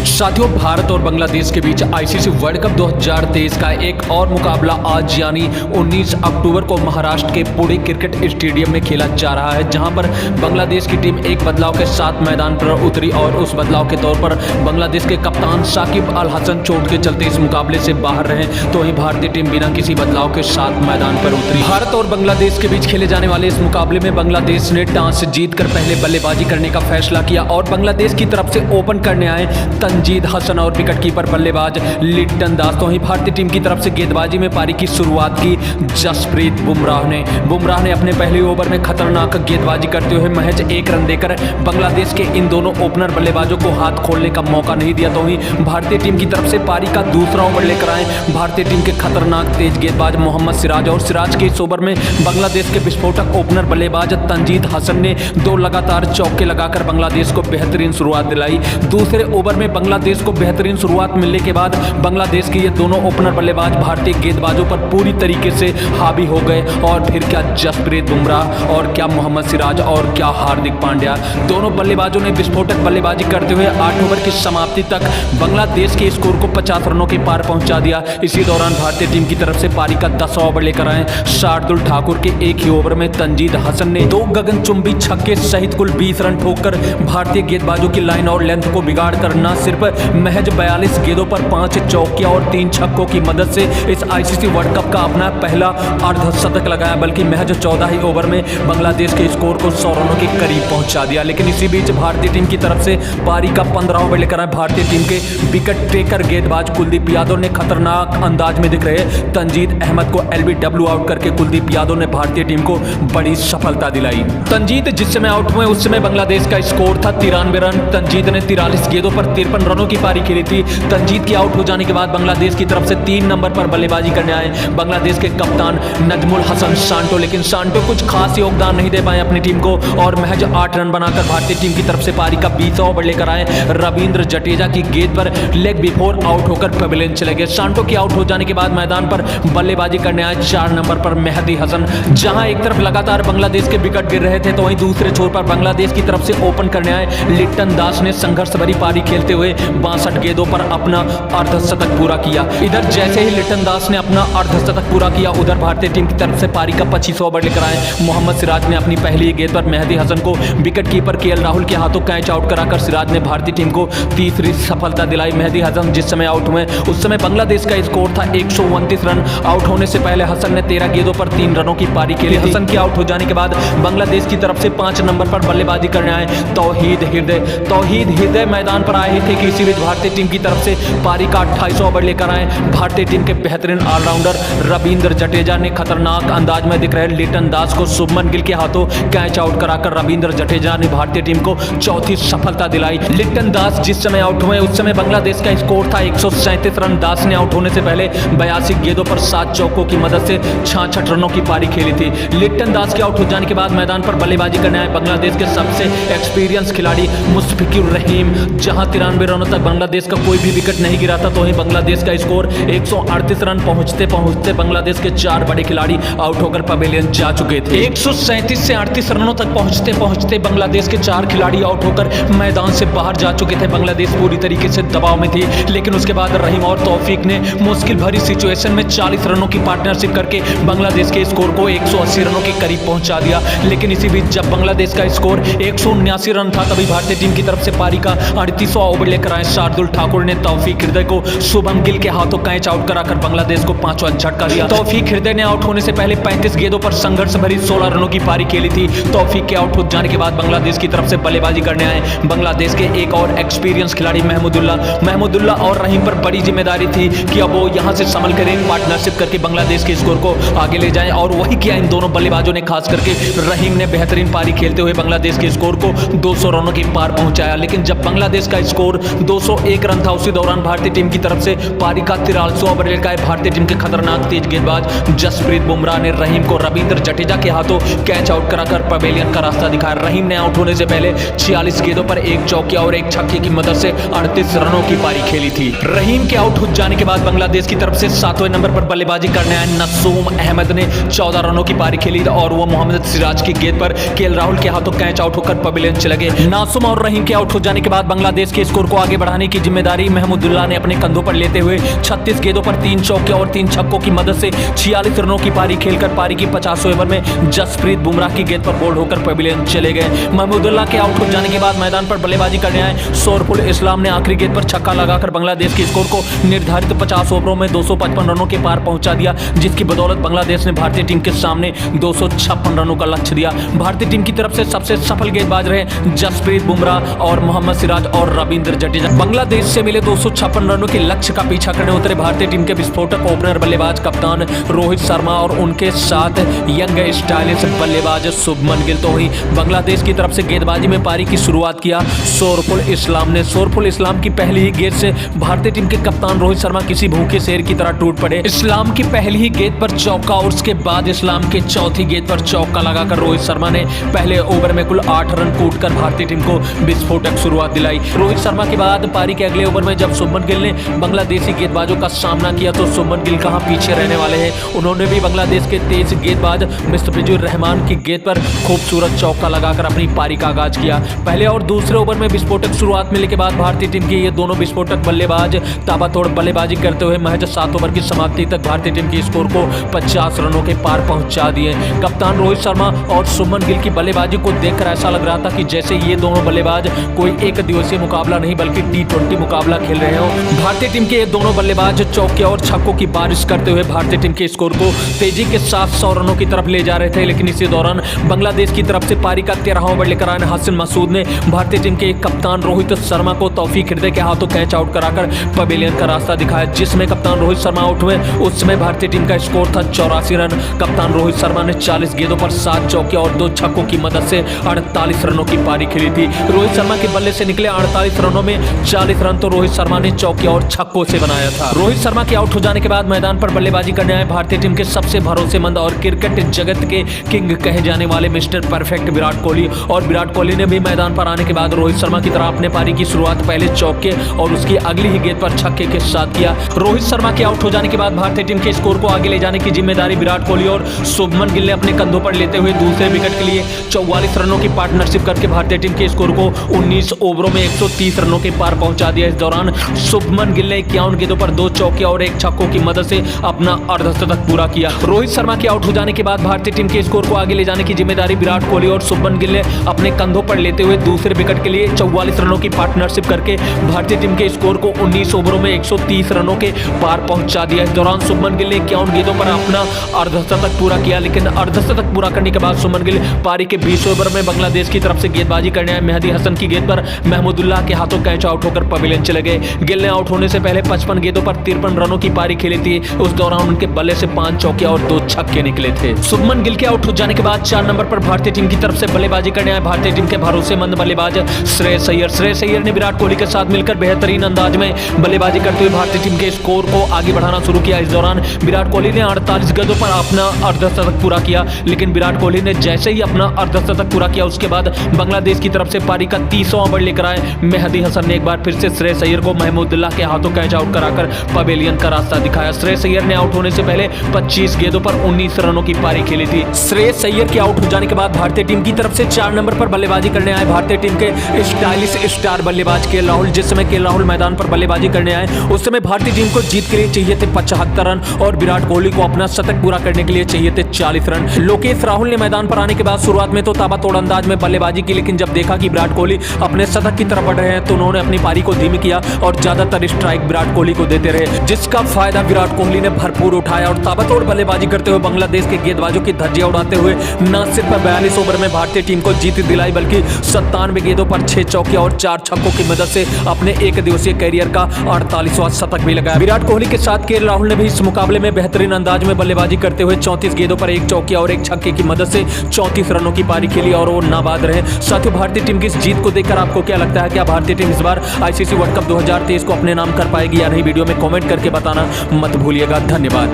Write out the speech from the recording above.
साथियों, भारत और बांग्लादेश के बीच आईसीसी वर्ल्ड कप 2023 का एक और मुकाबला आज यानी 19 अक्टूबर को महाराष्ट्र के पुणे क्रिकेट स्टेडियम में खेला जा रहा है, जहां पर बांग्लादेश की टीम एक बदलाव के साथ मैदान पर उतरी और उस बदलाव के तौर पर बांग्लादेश के कप्तान साकिब अल हसन चोट के चलते इस मुकाबले से बाहर रहे, तो वहीं भारतीय टीम बिना किसी बदलाव के साथ मैदान पर उतरी। भारत और बांग्लादेश के बीच खेले जाने वाले इस मुकाबले में बांग्लादेश ने टॉस जीतकर पहले बल्लेबाजी करने का फैसला किया और बांग्लादेश की तरफ से ओपन करने आए तंजीद हसन और विकेट कीपर बल्लेबाज लिट्टन दास। तो वहीं भारतीय टीम की तरफ से गेंदबाजी में पारी की शुरुआत की जसप्रीत बुमराह ने अपने पहले ओवर में खतरनाक गेंदबाजी करते हुए महज 1 रन देकर बांग्लादेश के इन दोनों ओपनर बल्लेबाजों को हाथ खोलने का मौका नहीं दिया। तो वहीं भारतीय टीम की तरफ से पारी का दूसरा ओवर लेकर आए भारतीय टीम के खतरनाक तेज गेंदबाज मोहम्मद सिराज और सिराज के इस ओवर में बांग्लादेश के विस्फोटक ओपनर बल्लेबाज तंजीद हसन ने 2 लगातार चौके लगाकर बांग्लादेश को बेहतरीन शुरुआत दिलाई। दूसरे ओवर में बांग्लादेश को बेहतरीन शुरुआत मिलने के बाद बांग्लादेश के ये दोनों ओपनर बल्लेबाज भारतीय गेंदबाजों पर पूरी तरीके से हावी हो गए और फिर क्या जसप्रीत बुमराह और क्या मोहम्मद सिराज और क्या हार्दिक पांड्या, दोनों बल्लेबाजों ने विस्फोटक बल्लेबाजी करते हुए 8 ओवर की समाप्ति तक बांग्लादेश के स्कोर को 50 रनों के पार पहुंचा दिया। इसी दौरान भारतीय टीम की तरफ से पारी का 10वां ओवर लेकर आए शार्दुल ठाकुर के एक ही ओवर में तंजीद हसन ने 2 गगनचुंबी छक्के सहित कुल 20 रन ठोककर भारतीय गेंदबाजों की लाइन और लेंथ को बिगाड़ कर न सिर्फ महज 42 गेंदों पर 5 चौकिया और 3 छक्कों की मदद से इस आईसीसी वर्ल्ड कप का अपना पहला अर्धशतक लगाया, बल्कि महज 14 ही ओवर में बांग्लादेश के स्कोर को 100 रनों के करीब पहुंचा दिया। लेकिन इसी बीच भारतीय टीम की तरफ से पारी का 15वां ओवर लेकर आए भारतीय टीम के विकेट टेकर गेंदबाज कुलदीप यादव ने खतरनाक अंदाज में दिख रहे तंजीद अहमद को एलबीडब्ल्यू आउट करके कुलदीप यादव ने भारतीय टीम को बड़ी सफलता दिलाई। तंजीद जिस समय आउट हुए उस समय बांग्लादेश का स्कोर था 93 रन। तंजीद ने 43 गेंदों पर 53 रनों की पारी खेली थी। तंजीद के आउट हो जाने के बाद बांग्लादेश की तरफ से 3 नंबर पर बल्लेबाजी करने आए बांग्लादेश के कप्तान नजमुल हसन सांटो, लेकिन सांटो कुछ खास योगदान नहीं दे पाए अपनी टीम को और महज 8 रन बनाकर भारतीय टीम की तरफ से पारी का 20वां ओवर लेकर आए रविंद्र जडेजा की गेंद पर लेग बिफोर आउट होकर पवेलियन चले गए। सांटो के आउट हो जाने के बाद मैदान पर बल्लेबाजी करने आए 4 नंबर पर मेहदी हसन। जहां एक तरफ लगातार बांग्लादेश के विकेट गिर रहे थे, तो वहीं दूसरे छोर पर बांग्लादेश की तरफ से ओपन करने आए लिट्टन दास ने संघर्ष भरी पारी खेलते हुए 62 गेंदों पर अपना अर्धशतक पूरा किया। इधर जैसे ही लिट्टन दास ने अपना अर्धशतक पूरा किया, उधर भारतीय टीम की तरफ से पारी का 25वां ओवर लेकर आए मोहम्मद सिराज ने अपनी पहली गेंद पर मेहदी हसन को विकेट कीपर केएल राहुल के हाथों कैच आउट कराकर सिराज ने भारतीय टीम को तीसरी सफलता दिलाई। मेहदी हसन जिस समय आउट हुए उस समय बांग्लादेश का स्कोर था 129 रन। आउट होने से पहले हसन ने 13 गेंदों पर 3 रनों की पारी खेली। हसन के आउट हो जाने के बाद बांग्लादेश की तरफ से 5 नंबर पर बल्लेबाजी करने आए तौहीद हृदय मैदान पर आए थे कि इसी बीच भारतीय टीम की तरफ से पारी का 28वां ओवर लेकर आए भारतीय टीम के बेहतरीन ऑलराउंडर रविंद्र जडेजा ने खतरनाक अंदाज में दिख रहे लिट्टन दास को शुभमन गिल के हाथों कैच आउट कराकर रविंद्र जडेजा ने भारतीय टीम को चौथी सफलता दिलाई। लिट्टन दास जिस समय आउट हुए उस समय बांग्लादेश का स्कोर था 137 रन। दास ने आउट होने से पहले 82 गेंदों पर 7 चौकों की मदद से 66 रनों की पारी खेली थी। लिट्टन दास के आउट हो जाने के बाद मैदान पर बल्लेबाजी करने आए बांग्लादेश के सबसे एक्सपीरियंस खिलाड़ी मुशफिकुर रहीम। जहां 93 रनों तक बांग्लादेश का कोई भी विकेट नहीं गिरा था, तो वहीं बांग्लादेश का स्कोर 138 रन पहुंचते बांग्लादेश के 4 बड़े खिलाड़ी आउट होकर पवेलियन जा चुके थे। 137 से 38 रनों तक पहुंचते बांग्लादेश के 4 खिलाड़ी आउट होकर मैदान से बाहर जा चुके थे। बांग्लादेश पूरी तरीके से दबाव में थी, लेकिन उसके बाद रहीम और तौफीक ने मुश्किल भरी सिचुएशन में 40 रनों की पार्टनरशिप करके बांग्लादेश के स्कोर को 180 रनों के करीब पहुंचा दिया। लेकिन इसी बीच जब बांग्लादेश का स्कोर 179 रन था, तभी भारतीय टीम की तरफ से पारी का 38वां ओवर लेकर आए शार्दुल ठाकुर ने तौफीक हृदय को शुभम गिल के हाथों कैच आउट कराकर बांग्लादेश को 5वां झटका दिया। तौफीक हृदय ने आउट होने से पहले 35 गेंदों पर संघर्ष भरी 16 रनों की पारी खेली थी। तौफीक के आउट हो जाने के बाद बांग्लादेश की तरफ से बल्लेबाजी करने आए बांग्लादेश के एक और एक्सपीरियंस खिलाड़ी महमूदुल्लाह और रहीम पर बड़ी जिम्मेदारी थी कि अब वो यहां से संभल कर एक पार्टनरशिप करके बांग्लादेश के स्कोर को आगे ले जाएं, और वही किया इन दोनों बल्लेबाजों ने। खास करके रहीम ने बेहतरीन पारी खेलते हुए बांग्लादेश के स्कोर को 200 रनों के पार पहुंचाया। लेकिन जब बांग्लादेश का स्कोर 201 रन था, उसी दौरान भारतीय टीम की तरफ से पारी का 43वां ओवर लेकर आए भारतीय टीम के खतरनाक तेज गेंदबाज जसप्रीत बुमराह ने रहीम को रविंद्र जडेजा के हाथों कैच आउट कराकर पवेलियन का रास्ता दिखाया। रहीम ने आउट होने से पहले 46 गेंदों पर 1 चौकिया और 1 छक्के की मदद से 38 रनों की पारी खेली थी। रहीम के आउट हो जाने के बाद बांग्लादेश की तरफ से 7वें नंबर पर बल्लेबाजी करने आए नसूम अहमद ने 14 रनों की पारी खेली और वो मोहम्मद सिराज की गेंद पर केएल राहुल के हाथों कैच आउट होकर पवेलियन चले गए। नासुम और रहीम के आउट हो जाने के बाद बांग्लादेश के स्कोर स्कोर को आगे बढ़ाने की जिम्मेदारी महमूदुल्लाह ने अपने कंधों पर लेते हुए 36 गेंदों पर 3 चौके और 3 छक्कों की मदद से 46 रनों की पारी खेलकर पारी की 50वें ओवर में जसप्रीत बुमराह की गेंद पर बोल्ड होकर पवेलियन चले गए। महमूदुल्लाह के आउट हो जाने के बाद मैदान पर बल्लेबाजी करने आए सोरफुल इस्लाम ने आखिरी गेंद पर छक्का लगाकर बांग्लादेश के स्कोर को निर्धारित 50 ओवरों में 255 रनों के पार पहुंचा दिया, जिसकी बदौलत बांग्लादेश ने भारतीय टीम के सामने 256 रनों का लक्ष्य दिया। भारतीय टीम की तरफ से सबसे सफल गेंदबाज रहे जसप्रीत बुमराह और मोहम्मद सिराज और रविंद्र जडेजा। बांग्लादेश से मिले 256 रनों के लक्ष्य का पीछा करने उतरे भारतीय टीम के विस्फोटक ओपनर बल्लेबाज कप्तान रोहित शर्मा और उनके साथ यंग स्टाइलिश बल्लेबाज शुभमन गिल। तो ही बांग्लादेश की तरफ से गेंदबाजी में पारी की शुरुआत किया सोरफुल इस्लाम ने। सोरफुल इस्लाम की पहली ही गेंद से भारतीय टीम के कप्तान रोहित शर्मा किसी भूखे शेर की तरह टूट पड़े। इस्लाम की पहली ही गेंद पर चौका और उसके बाद इस्लाम के चौथी गेंद पर चौका लगाकर रोहित शर्मा ने पहले ओवर में कुल 8 रन कूटकर भारतीय टीम को विस्फोटक शुरुआत दिलाई। रोहित शर्मा के बाद पारी के अगले ओवर में जब शुभमन गिल ने बांग्लादेशी गेंदबाजों का सामना किया तो शुभमन गिल कहां पीछे रहने वाले हैं। उन्होंने भी बांग्लादेश के तेज गेंदबाज मुस्तफिजुर रहमान की गेंद पर खूबसूरत चौका लगाकर अपनी पारी का आगाज किया। पहले और दूसरे ओवर में विस्फोटक शुरुआत मिलने के बाद भारतीय टीम के ये दोनों विस्फोटक बल्लेबाज ताबड़तोड़ बल्लेबाजी करते हुए महज 7 ओवर की समाप्ति तक भारतीय टीम के स्कोर को 50 रनों के पार पहुंचा दिए। कप्तान रोहित शर्मा और शुभमन गिल की बल्लेबाजी को देखकर ऐसा लग रहा था कि जैसे ये दोनों बल्लेबाज कोई एक दिवसीय मुकाबला नहीं बल्कि T20 मुकाबला खेल रहे हो। भारतीय टीम के ये दोनों बल्लेबाज चौके और छक्कों की बारिश करते हुए भारतीय टीम के स्कोर को तेजी के साथ 100 रनों की तरफ ले जा रहे थे, लेकिन इसी दौरान बांग्लादेश की तरफ से पारी का 13वां ओवर लेकर आए हसन मसूद ने भारतीय टीम के कप्तान रोहित शर्मा को तौफीक हृदय के हाथों कैच आउट कराकर पवेलियन का रास्ता दिखाया, जिसमें कप्तान रोहित शर्मा आउट हुए। उस समय भारतीय टीम का स्कोर था 84 रन। कप्तान रोहित शर्मा ने 40 गेंदों पर 7 चौके और 2 छक्कों की मदद से 48 रनों की पारी खेली थी। रोहित शर्मा के बल्ले से निकले 48 रनों में 40 रन तो रोहित शर्मा ने चौके और छक्कों से बनाया था। रोहित शर्मा के आउट हो जाने के बाद मैदान पर बल्लेबाजी करने आए भारतीय टीम के सबसे भरोसेमंद और क्रिकेट जगत के किंग कहे जाने वाले मिस्टर परफेक्ट विराट कोहली। और विराट कोहली ने भी मैदान पर आने के बाद रोहित शर्मा की तरह अपने पारी की शुरुआत पहले चौके और उसकी अगली ही गेंद पर छक्के के साथ किया। रोहित शर्मा के आउट हो जाने के बाद भारतीय टीम के स्कोर को आगे ले जाने की जिम्मेदारी विराट कोहली और शुभमन गिल ने अपने कंधों पर लेते हुए दूसरे विकेट के लिए 44 रनों की पार्टनरशिप करके भारतीय टीम के स्कोर को 19 ओवरों में 130 रनों के पार पहुंचा दिया। इस दौरान शुभमन गिल ने 51 गेंदों पर 2 चौके और 1 छक्कों की मदद से अपना अर्धशतक पूरा किया। रोहित शर्मा के आउट हो जाने के बाद भारतीय टीम के स्कोर को आगे ले जाने की जिम्मेदारी विराट कोहली और शुभमन गिल ने अपने कंधों पर लेते हुए दूसरे विकेट के लिए 44 रनों की पार्टनरशिप करके भारतीय टीम के स्कोर को 19 ओवरों में 130 रनों के पार पहुंचा दिया। इस दौरान शुभमन गिल ने 51 गेंदों पर अपना अर्धशतक पूरा किया, लेकिन अर्धशतक पूरा करने के बाद शुभमन गिल पारी के 20 ओवर में बांग्लादेश की तरफ से गेंदबाजी करने आए मेहदी हसन की गेंद पर महमूदुल्लाह के हाथों कैच आउट होकर पवेलियन चले गए। गिल ने आउट होने से पहले 55 गेंदों पर 53 रनों की पारी खेली थी। उस दौरान उनके बल्ले से 5 चौके और 2 छक्के निकले थे। शुभमन गिल के आउट हो जाने के बाद 4 नंबर पर भारतीय टीम की तरफ से बल्लेबाजी करने आए भारतीय टीम के भरोसेमंद बल्लेबाज श्रेयस अय्यर ने विराट कोहली के साथ मिलकर बेहतरीन अंदाज में बल्लेबाजी करते हुए भारतीय टीम के स्कोर को आगे बढ़ाना शुरू किया। इस दौरान विराट कोहली ने 48 गेंदों पर अपना अर्धशतक पूरा किया, लेकिन विराट कोहली ने जैसे ही अपना अर्धशतक पूरा किया उसके बाद बांग्लादेश की तरफ से पारी का 30वां ओवर लेकर आए मेहदी हसन ने एक बार फिर से श्रेयस अय्यर को महमूदुल्लाह के हाथों कैच आउट कराकर पवेलियन का रास्ता दिखाया। श्रेयस अय्यर ने आउट होने से पहले 25 गेंदों पर 19 रनों की पारी खेली थी। श्रेयस अय्यर के आउट हो जाने के बाद भारतीय टीम की तरफ से 4 नंबर पर बल्लेबाजी करने आए भारतीय टीम के स्टाइलिश स्टार बल्लेबाज के राहुल। जिस समय के राहुल मैदान पर बल्लेबाजी करने आए उस समय भारतीय टीम को जीत के लिए चाहिए थे 75 रन और विराट कोहली को अपना शतक पूरा करने के लिए चाहिए थे 40 रन। लोकेश राहुल ने मैदान पर आने के बाद शुरुआत में तो ताबड़तोड़ अंदाज में बल्लेबाजी की, लेकिन जब देखा कि विराट कोहली अपने शतक की तरफ बढ़ रहे हैं तो उन्होंने अपनी पारी को धीमी किया और ज्यादातर स्ट्राइक विराट कोहली को देते रहे, जिसका फायदा विराट कोहली ने भरपूर उठाया और ताबड़तोड़ बल्लेबाजी करते हुए बांग्लादेश के गेंदबाजों की धज्जियां उड़ाते हुए न सिर्फ 42 ओवर में भारतीय टीम को जीत दिलाई बल्कि 97 गेंदों पर 6 चौके और 4 छक्कों की मदद से अपने एक दिवसीय कैरियर का 48वां शतक भी लगाया। विराट कोहली के साथ के राहुल ने भी इस मुकाबले में बेहतरीन अंदाज में बल्लेबाजी करते हुए 34 गेंदों पर 1 चौके और 1 छक्के की मदद से 34 रनों की पारी खेली और वो नाबाद रहे। साथियों, भारतीय टीम की इस जीत को देखकर आपको क्या लगता है? क्या भारतीय टीम इस बार आईसीसी वर्ल्ड कप 2023 को अपने नाम कर पाएगी या नहीं? वीडियो में कमेंट करके बताना मत भूलिएगा। धन्यवाद।